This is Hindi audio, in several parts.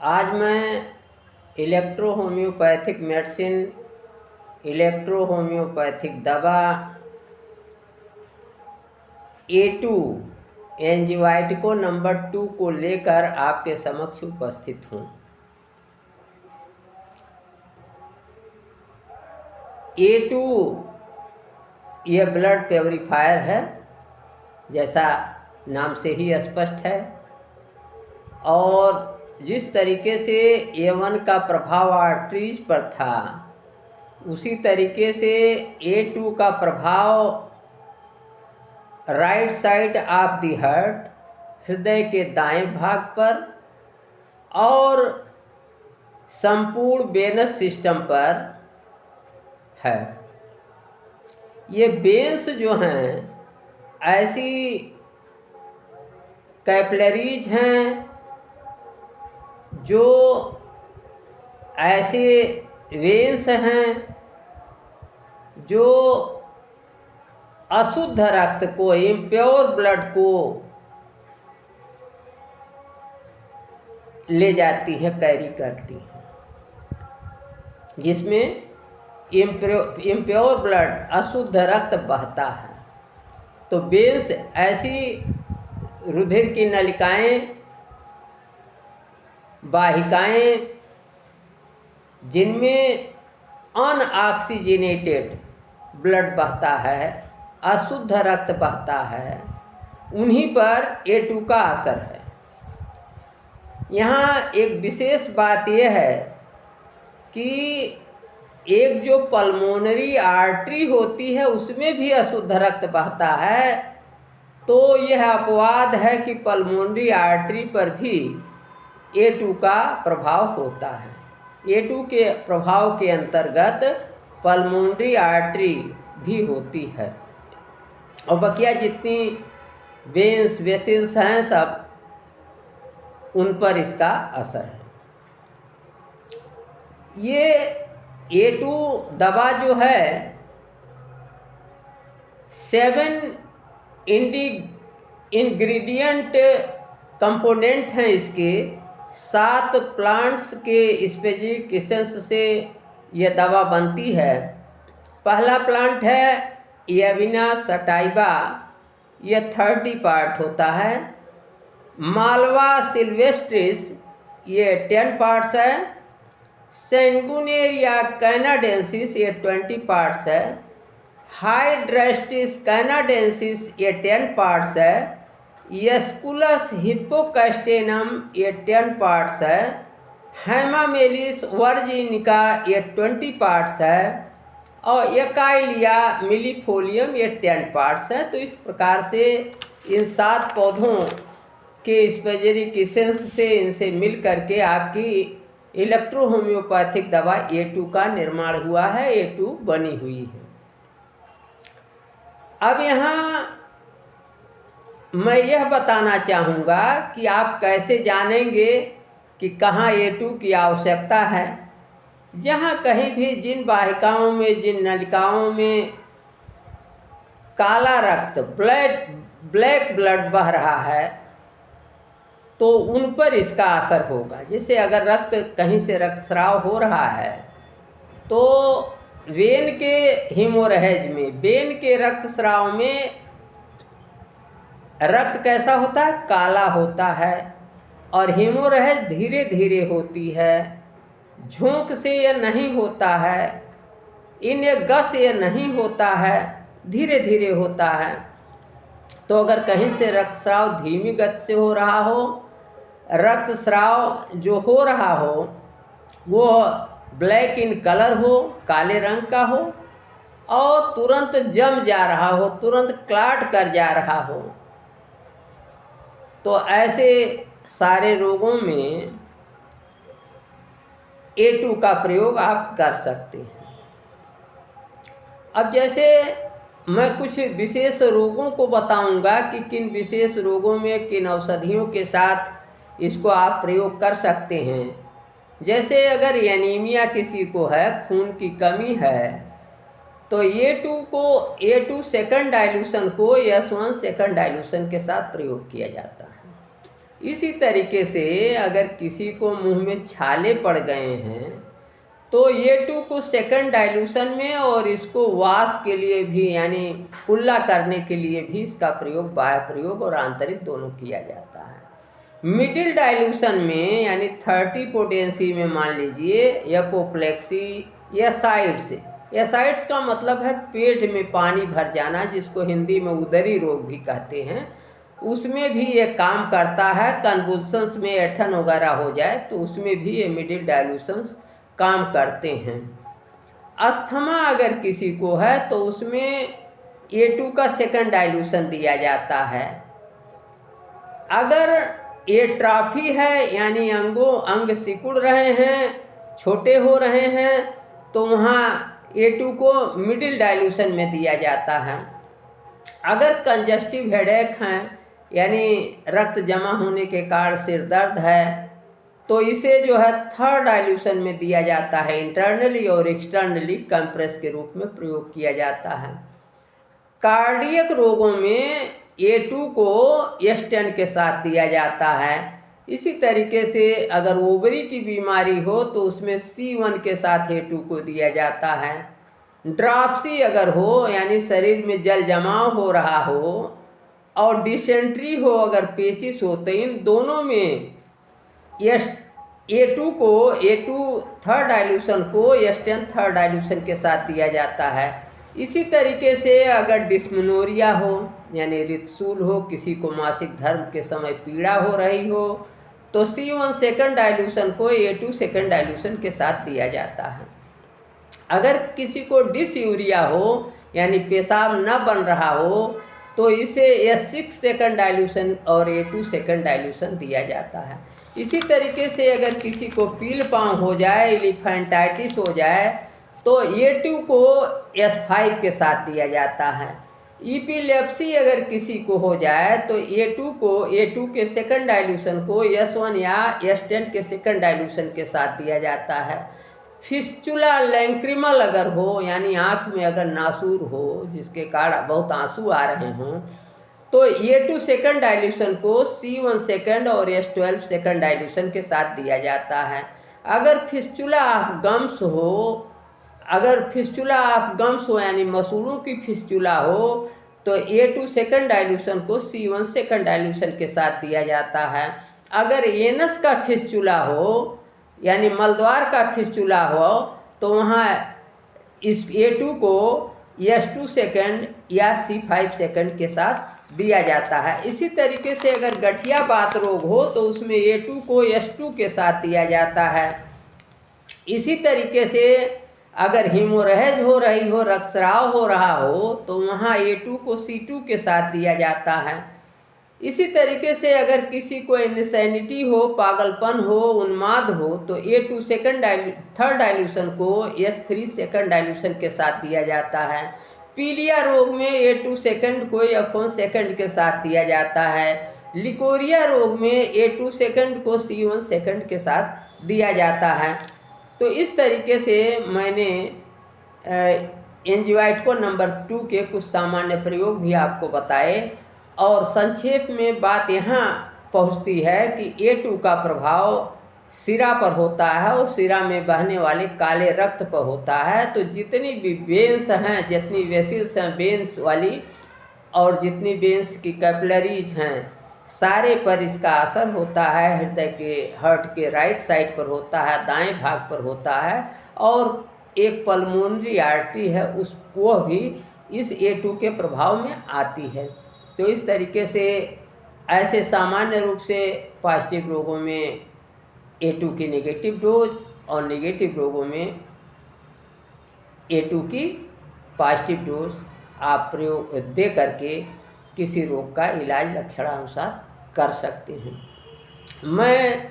आज मैं electro homeopathic medicine, electro homeopathic दवा A2 एंजीवाइटिको नंबर 2 को लेकर आपके समक्ष उपस्थित हूँ। A2 यह ब्लड प्योरीफायर है, जैसा नाम से ही स्पष्ट है। और जिस तरीके से A1 का प्रभाव आर्टरीज पर था, उसी तरीके से A2 का प्रभाव right side of the heart, हृदय के दाएं भाग पर और संपूर्ण वेनस सिस्टम पर है। ये वेन्स जो हैं ऐसी कैपिलरीज हैं जो ऐसे वेन्स हैं जो अशुद्ध रक्त को, इम्प्योर ब्लड को ले जाती है, कैरी करती है, जिसमें इम्प्योर ब्लड, अशुद्ध रक्त बहता है। तो वेन्स ऐसी रुधिर की नलिकाएं, वाहिकाएं जिनमें अनऑक्सीजनेटेड ब्लड बहता है, अशुद्ध रक्त बहता है, उन्हीं पर A2 का असर है। यहाँ एक विशेष बात यह है कि एक जो पल्मोनरी आर्टरी होती है उसमें भी अशुद्ध रक्त बहता है। तो यह अपवाद है कि पल्मोनरी आर्टरी पर भी A2 का प्रभाव होता है। A2 के प्रभाव के अंतर्गत पल्मोनरी आर्टरी भी होती है और बकिया जितनी वेन्स, वेसल्स हैं, सब उन पर इसका असर है। ये A2 दवा जो है 7 इंग्रेडिएंट कंपोनेंट हैं इसके, 7 प्लांट्स के स्पेसिफिक एसेंस से यह दवा बनती है। पहला प्लांट है एविना सटाइवा, यह 30 पार्ट होता है। मालवा सिल्वेस्ट्रिस, ये 10 पार्ट्स है। सेंगुनेरिया कैनाडेंसिस, ये 20 पार्ट्स है। हाइड्रेस्टिस कैनाडेंसिस, ये 10 पार्ट्स है। एस्कुलस हिप्पोकैस्टेनम, ये 10 पार्ट्स है। हेमामेलिस वर्जिनिका, ये 20 पार्ट्स है। और एकाइलिया मिलीफोलियम, ये 10 पार्ट्स है। तो इस प्रकार से इन 7 पौधों के स्पेसिफिक एसेंस से, इनसे मिल करके आपकी इलेक्ट्रो होम्योपैथिक दवा A2 का निर्माण हुआ है, A2 बनी हुई है। अब यहाँ मैं यह बताना चाहूँगा कि आप कैसे जानेंगे कि कहाँ A2 की आवश्यकता है। जहाँ कहीं भी जिन वाहिकाओं में, जिन नलिकाओं में काला रक्त, ब्लैक ब्लड बह रहा है, तो उन पर इसका असर होगा। जैसे अगर रक्त, कहीं से रक्तस्राव हो रहा है तो वेन के हीमोरेज में, वेन के रक्तस्राव में रक्त कैसा होता है? काला होता है। और हीमोरेज धीरे धीरे होती है, झोंक से यह नहीं होता है, इन्हें गस ये नहीं होता है, धीरे धीरे होता है। तो अगर कहीं से रक्तस्राव धीमी गति से हो रहा हो, रक्तस्राव जो हो रहा हो वो ब्लैक इन कलर हो, काले रंग का हो, और तुरंत जम जा रहा हो, तुरंत क्लॉट कर जा रहा हो, तो ऐसे सारे रोगों में A2 का प्रयोग आप कर सकते हैं। अब जैसे मैं कुछ विशेष रोगों को बताऊंगा कि किन विशेष रोगों में किन औषधियों के साथ इसको आप प्रयोग कर सकते हैं। जैसे अगर एनीमिया किसी को है, खून की कमी है, तो A2 सेकंड डाइल्यूशन को S1 सेकंड डाइल्यूशन के साथ प्रयोग किया जाता है। इसी तरीके से अगर किसी को मुंह में छाले पड़ गए हैं तो A2 को सेकंड डाइल्यूशन में और इसको वाश के लिए भी यानी कुल्ला करने के लिए भी इसका प्रयोग बाह्य प्रयोग और आंतरिक दोनों किया जाता है। मिडिल डाइल्यूशन में यानी 30 पोटेंसी में मान लीजिए एपोप्लेक्सी एसाइड्स का मतलब है पेट में पानी भर जाना, जिसको हिंदी में उदरी रोग भी कहते हैं, उसमें भी ये काम करता है। कन्वुल्सन्स में ऐठन वगैरह हो जाए तो उसमें भी ये मिडिल डाइल्यूशंस काम करते हैं। अस्थमा अगर किसी को है तो उसमें A2 का सेकंड डाइल्यूशन दिया जाता है। अगर एट्राफी है यानी अंग सिकुड़ रहे हैं, छोटे हो रहे हैं, तो वहाँ A2 को मिडिल डाइल्यूशन में दिया जाता है। अगर कंजस्टिव हेडेक हैं यानी रक्त जमा होने के कारण सिर दर्द है तो इसे जो है थर्ड डाइल्यूशन में दिया जाता है। इंटरनली और एक्सटर्नली कंप्रेस के रूप में प्रयोग किया जाता है। कार्डियक रोगों में A2 को S10 के साथ दिया जाता है। इसी तरीके से अगर ओवरी की बीमारी हो तो उसमें C1 के साथ A2 को दिया जाता है। ड्राप्सी अगर हो यानी शरीर में जल जमाव हो रहा हो और डिसेंट्री हो, अगर पेचिस हो, तो इन दोनों में A2 थर्ड डाइल्यूशन को S10 थर्ड डाइल्यूशन के साथ दिया जाता है। इसी तरीके से अगर डिस्मेनोरिया हो यानी ऋतुशूल हो, किसी को मासिक धर्म के समय पीड़ा हो रही हो, तो C1 सेकंड डाइल्यूशन को A2 सेकंड डाइल्यूशन के साथ दिया जाता है। अगर किसी को डिसयूरिया हो यानी पेशाब न बन रहा हो तो इसे S6 सेकंड डाइल्यूशन और A2 सेकंड डाइल्यूशन दिया जाता है। इसी तरीके से अगर किसी को पील पाँव हो जाए, एलिफेंटाइटिस हो जाए, तो A2 को S5 के साथ दिया जाता है। इपिलेप्सी अगर किसी को हो जाए तो A2 के सेकंड डाइल्यूशन को S1 या S10 के सेकंड डाइल्यूशन के साथ दिया जाता है। फिस्चुला लैंक्रिमल अगर हो यानी आँख में अगर नासूर हो जिसके कारण बहुत आंसू आ रहे हों, तो A2 सेकंड डाइल्यूशन को C1 सेकंड और S12 सेकंड डाइल्यूशन के साथ दिया जाता है। अगर फिस्चुला ऑफ गम्स हो यानी मसूड़ों की फिस्चुला हो तो A2 सेकंड डाइल्यूशन को C1 सेकंड डाइल्यूशन के साथ दिया जाता है। अगर एनस का फिस्चुला हो यानी मलद्वार का फिस्चुला हो तो वहाँ इस A2 को S2 सेकंड या C5 सेकंड के साथ दिया जाता है। इसी तरीके से अगर गठिया बात रोग हो तो उसमें A2 को S2 के साथ दिया जाता है। इसी तरीके से अगर हीमोरेज हो रही हो, रक्तस्राव हो रहा हो, तो वहाँ A2 को C2 के साथ दिया जाता है। इसी तरीके से अगर किसी को इनसैनिटी हो, पागलपन हो, उन्माद हो, तो A2 थर्ड डाइल्यूशन को S3 सेकंड डाइल्यूशन के साथ दिया जाता है। पीलिया रोग में A2 सेकंड को F1 सेकंड के साथ दिया जाता है। लिकोरिया रोग में A2 सेकंड को C1 सेकंड के साथ दिया जाता है। तो इस तरीके से मैंने एंजियोइटिको नंबर 2 के कुछ सामान्य प्रयोग भी आपको बताए और संक्षेप में बात यहाँ पहुँचती है कि A2 का प्रभाव सिरा पर होता है और सिरा में बहने वाले काले रक्त पर होता है। तो जितनी भी वेंस हैं, जितनी वेसिल्स हैं वेंस वाली और जितनी वेंस की कैपिलरीज हैं, सारे पर इसका असर होता है। हृदय के हार्ट के राइट साइड पर होता है, दाएं भाग पर होता है और एक पल्मोनरी आर्टरी है वह भी इस A2 के प्रभाव में आती है। तो इस तरीके से ऐसे सामान्य रूप से पॉजिटिव रोगों में A2 की नेगेटिव डोज और नेगेटिव रोगों में A2 की पॉजिटिव डोज आप प्रयोग दे करके किसी रोग का इलाज लक्षणानुसार कर सकते हैं। मैं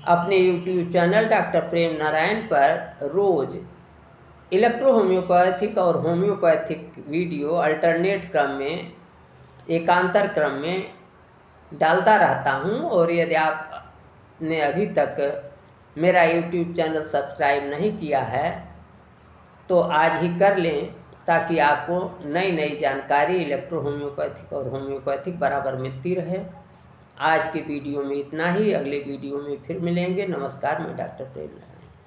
अपने YouTube चैनल डॉक्टर प्रेम नारायण पर रोज़ इलेक्ट्रो होम्योपैथिक और होम्योपैथिक वीडियो अल्टरनेट क्रम में, एकांतर क्रम में डालता रहता हूं। और यदि आपने अभी तक मेरा YouTube चैनल सब्सक्राइब नहीं किया है तो आज ही कर लें ताकि आपको नई नई जानकारी इलेक्ट्रो होम्योपैथिक और होम्योपैथिक बराबर मिलती रहे। आज के वीडियो में इतना ही। अगले वीडियो में फिर मिलेंगे। नमस्कार, मैं डॉक्टर प्रेम नारायण।